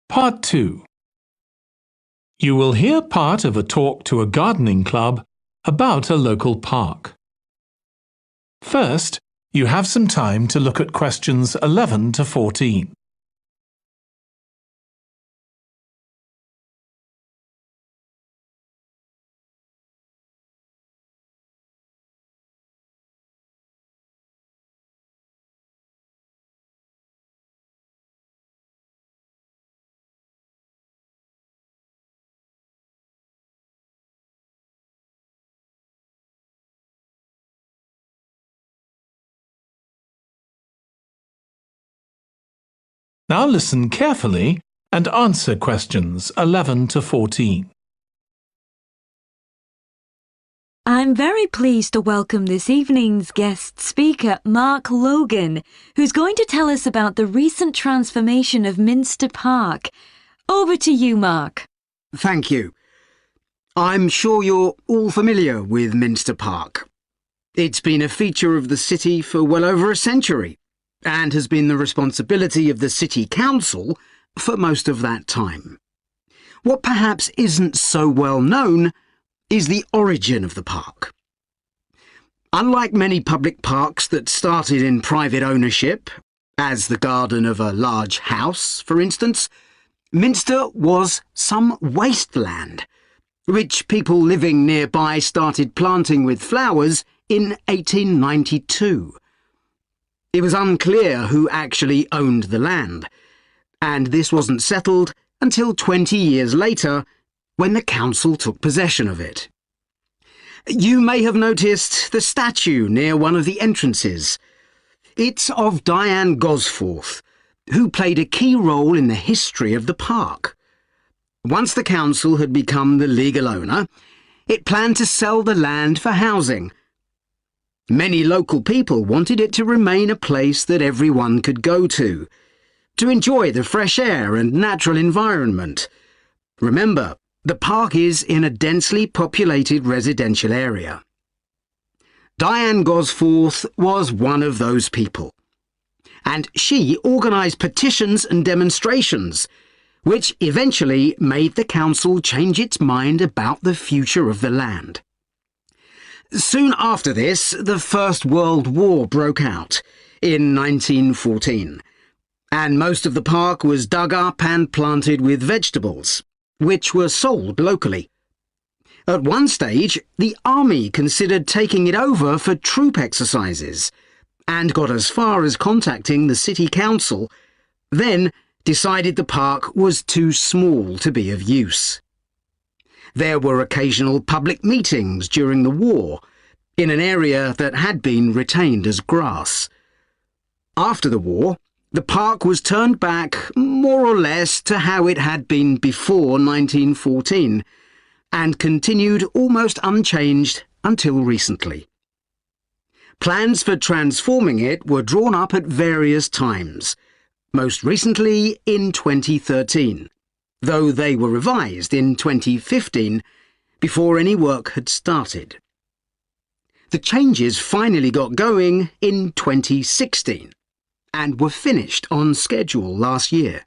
Part 2. You will hear part of a talk to a gardening club about a local park. First, you have some time to look at questions 11 to 14. Now listen carefully and answer questions 11 to 14. I'm very pleased to welcome this evening's guest speaker, Mark Logan, who's going to tell us about the recent transformation of Minster Park. Over to you, Mark. Thank you. I'm sure you're all familiar with Minster Park. It's been a feature of the city for well over a century and has been the responsibility of the City Council for most of that time. What perhaps isn't so well known is the origin of the park. Unlike many public parks that started in private ownership, as the garden of a large house, for instance, Minster was some wasteland, which people living nearby started planting with flowers in 1892. It was unclear who actually owned the land, and this wasn't settled until 20 years later, when the council took possession of it. You may have noticed the statue near one of the entrances. It's of Diane Gosforth, who played a key role in the history of the park. Once the council had become the legal owner, it planned to sell the land for housing. Many local people wanted it to remain a place that everyone could go to enjoy the fresh air and natural environment. Remember, the park is in a densely populated residential area. Diane Gosforth was one of those people, and she organised petitions and demonstrations, which eventually made the council change its mind about the future of the land. Soon after this, the First World War broke out in 1914, and most of the park was dug up and planted with vegetables, which were sold locally. At one stage, the army considered taking it over for troop exercises and got as far as contacting the city council, then decided the park was too small to be of use. There were occasional public meetings during the war in an area that had been retained as grass. After the war, the park was turned back more or less to how it had been before 1914 and continued almost unchanged until recently. Plans for transforming it were drawn up at various times, most recently in 2013, though they were revised in 2015 before any work had started. The changes finally got going in 2016 and were finished on schedule last year.